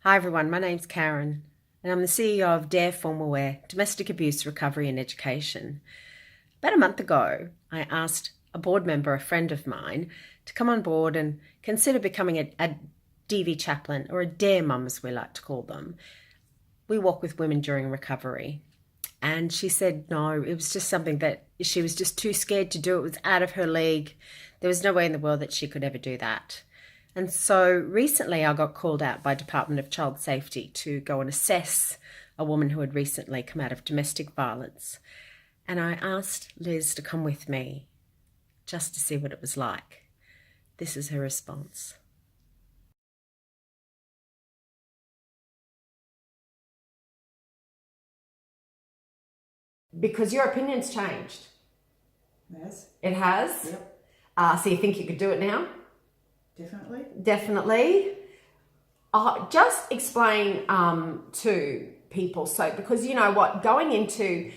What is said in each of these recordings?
Hi everyone, my name's Karen and I'm the CEO of Dare Formalwear, Domestic Abuse Recovery and Education. About a month ago, I asked a board member, a friend of mine, to come on board and consider becoming a DV chaplain, or a Dare mum as we like to call them. We walk with women during recovery. And she said no, it was just something that she was just too scared to do. It was out of her league. There was no way in the world that she could ever do that. And so recently I got called out by Department of Child Safety to go and assess a woman who had recently come out of domestic violence. And I asked Liz to come with me just to see what it was like. This is her response. Because your opinion's changed. Yes. It has? Yep. So you think you could do it now? Definitely. Definitely. Just explain to people. So, because you know what, going into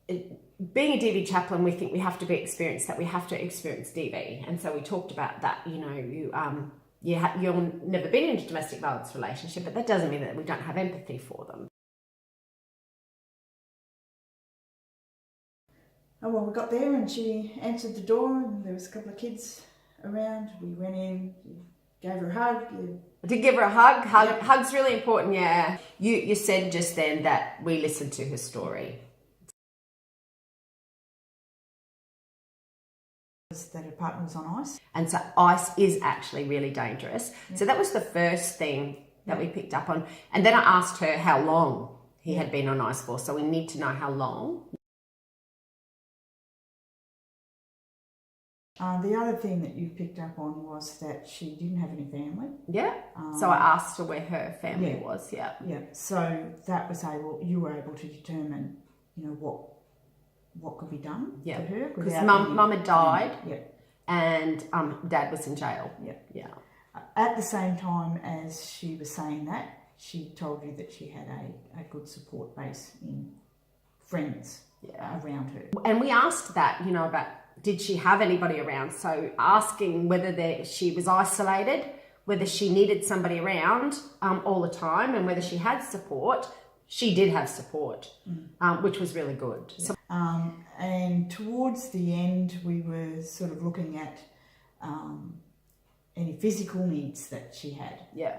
being a DV chaplain, we think we have to be experienced, that we have to experience DV. And so we talked about that, you know, you've never been in a domestic violence relationship, but that doesn't mean that we don't have empathy for them. Oh, well, we got there and she answered the door and there was a couple of kids around. We went in, gave her a hug. To give her a hug. Yep. Hug's really important, yeah. You said just then that we listened to her story. That her partner was on ice. And so ice is actually really dangerous. Yep. So that was the first thing that we picked up on. And then I asked her how long he had been on ice for. So we need to know how long. The other thing that you picked up on was that she didn't have any family. Yeah. So I asked her where her family was. Yeah. Yeah. So that was you were able to determine, you know, what could be done to her. Because mum had died. Yeah. And dad was in jail. Yeah. Yeah. At the same time as she was saying that, she told you that she had a good support base in friends around her. And we asked that, you know, about did she have anybody around? So asking whether she was isolated, whether she needed somebody around all the time, and whether she had support. She did have support, which was really good. Yeah. So, and towards the end, we were sort of looking at any physical needs that she had. Yeah.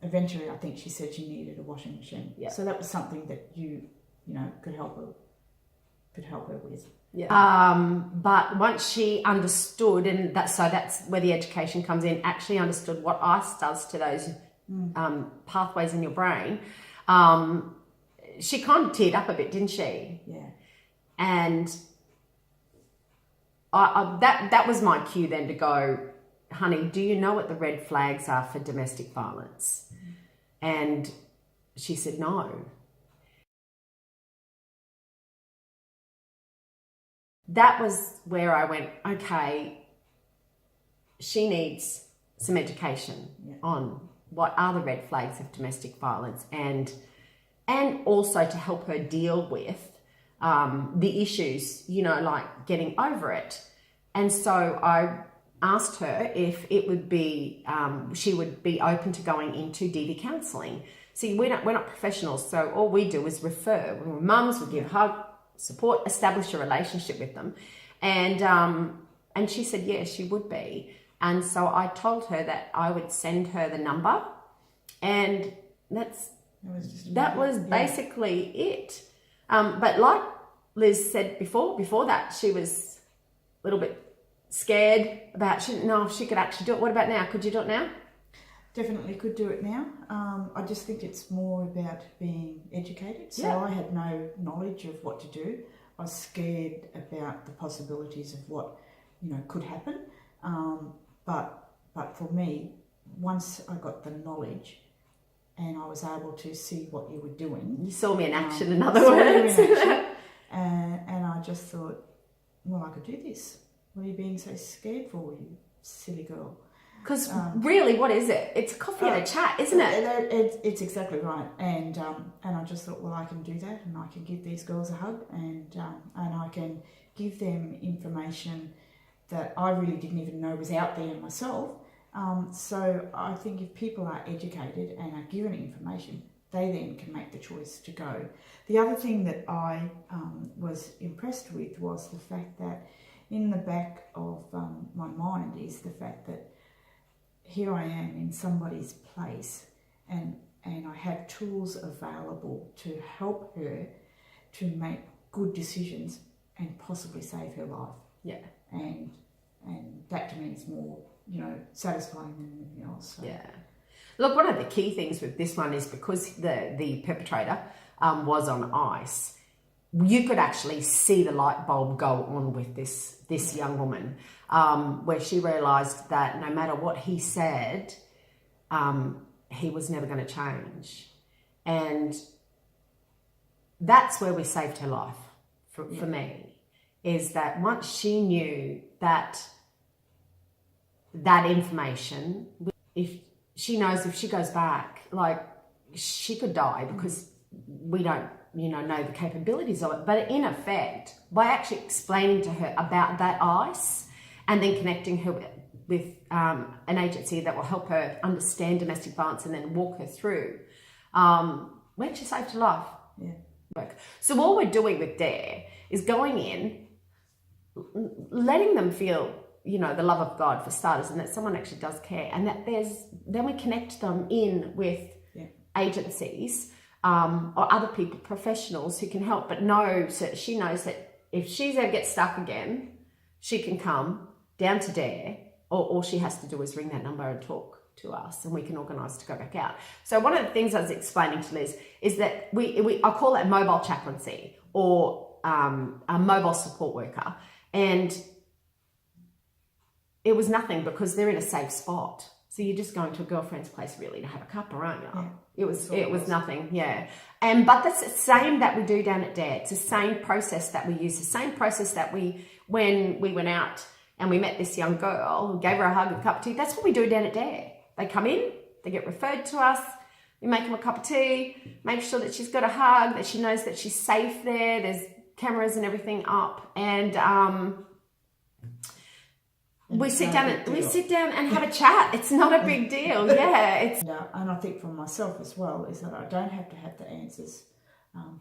Eventually, I think she said she needed a washing machine. Yeah. So that was something that you know, could help her with. Yeah. But once she understood, and that's where the education comes in, actually understood what ice does to those pathways in your brain, she kind of teared up a bit, didn't she? Yeah. And that was my cue then to go, honey, do you know what the red flags are for domestic violence? And she said no. That was where I went, okay, she needs some education on what are the red flags of domestic violence, and also to help her deal with the issues, you know, like getting over it. And so I asked her if it would be, she would be open to going into DV counselling. See, we're not professionals, so all we do is refer. We're mums, we give hug, support, establish a relationship with them. And she said, yes, she would be. And so I told her that I would send her the number, and that was basically it. But like Liz said before that, she was a little bit scared about, she didn't know if she could actually do it. What about now? Could you do it now? Definitely could do it now. I just think it's more about being educated. So I had no knowledge of what to do. I was scared about the possibilities of what, you know, could happen. But for me, once I got the knowledge and I was able to see what you were doing. You saw me in action, in other words. And I just thought, well, I could do this. What are you being so scared for, you silly girl? Because really, what is it? It's a coffee and a chat, isn't it? It's exactly right. And I just thought, well, I can do that, and I can give these girls a hug, and I can give them information that I really didn't even know was out there myself, So I think if people are educated and are given information, they then can make the choice to go. The other thing that I was impressed with was the fact that in the back of my mind is the fact that here I am in somebody's place, and I have tools available to help her to make good decisions and possibly save her life. Yeah. And that to me is more, satisfying than anything else. So. Yeah. Look, one of the key things with this one is because the perpetrator was on ice, you could actually see the light bulb go on with this young woman, where she realised that no matter what he said, he was never going to change. And that's where we saved her life for me, is that once she knew that information, if she knows if she goes back, like, she could die because we don't, know the capabilities of it. But in effect, by actually explaining to her about that ice and then connecting her with an agency that will help her understand domestic violence and then walk her through, we actually saved her life. Yeah. So all we're doing with DARE is going in, letting them feel, the love of God for starters, and that someone actually does care, and that then we connect them in with agencies or other people, professionals who can help. But she knows that if she's ever gets stuck again, she can come down to DARE, or all she has to do is ring that number and talk to us, and we can organise to go back out. So one of the things I was explaining to Liz is that I call it mobile chaplaincy, or a mobile support worker, and it was nothing because they're in a safe spot. So you're just going to a girlfriend's place really to have a cuppa, aren't you? Yeah. It was nothing, yeah. But that's the same that we do down at DARE. It's the same process that we use, the same process that when we went out and we met this young girl, gave her a hug and a cup of tea. That's what we do down at DARE. They come in, they get referred to us, we make them a cup of tea, make sure that she's got a hug, that she knows that she's safe there, there's cameras and everything up, and we sit down and have a chat. It's not a big deal. Yeah, and I think for myself as well is that I don't have to have the answers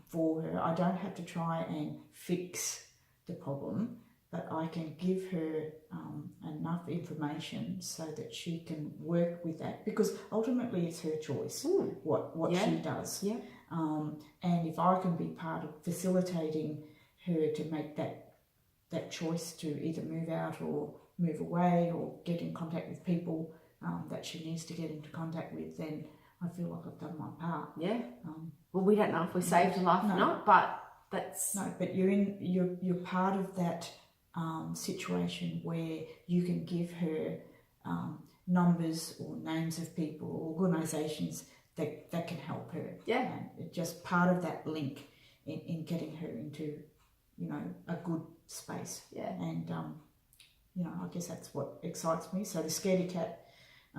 for her. I don't have to try and fix the problem, but I can give her enough information so that she can work with that, because ultimately it's her choice what she does. Yeah. And if I can be part of facilitating her to make that choice to either move out or move away or get in contact with people that she needs to get into contact with, then I feel like I've done my part. Yeah. Well, we don't know if we saved her life or not, but that's... No, but you're part of that situation where you can give her numbers or names of people or organisations that can help her. Yeah. And it's just part of that link in getting her into, a good space. Yeah. And, I guess that's what excites me. So the scaredy cat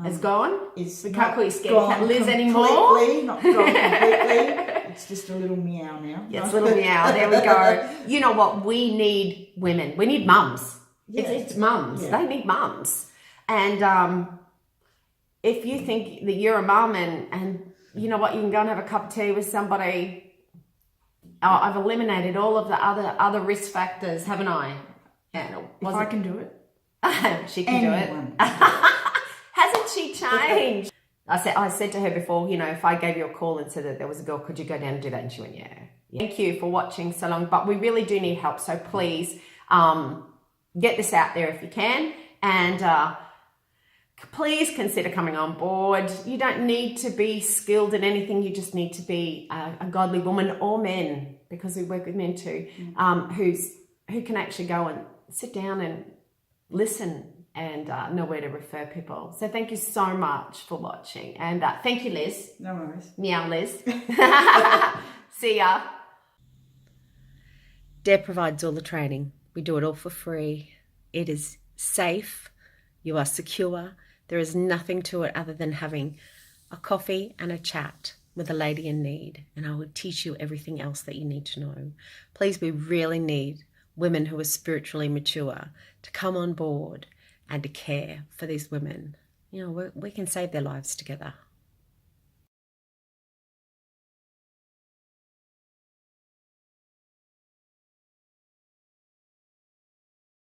it's gone? We can't call you scaredy cat Liz anymore? Not gone completely. It's just a little meow now. Yeah, it's a little meow. There we go. You know what? We need women. We need mums. Yes. It's mums. Yeah. They need mums. And if you think that you're a mum and you know what, you can go and have a cup of tea with somebody. I've eliminated all of the other risk factors, haven't I? Yeah, if I can do it. She can Anyone. do it. Hasn't she changed? I said to her before, if I gave you a call and said that there was a girl, could you go down and do that? And she went, yeah. Thank you for watching so long, but we really do need help. So please get this out there if you can, and please consider coming on board. You don't need to be skilled in anything. You just need to be a godly woman, or men, because we work with men too, who can actually go and sit down and listen and know where to refer people. So thank you so much for watching, and thank you, Liz. No worries. Meow, Liz. See ya. DARE provides all the training. We do it all for free. It is safe. You are secure. There is nothing to it other than having a coffee and a chat with a lady in need, and I will teach you everything else that you need to know. Please, we really need women who are spiritually mature to come on board and to care for these women. You know, we can save their lives together.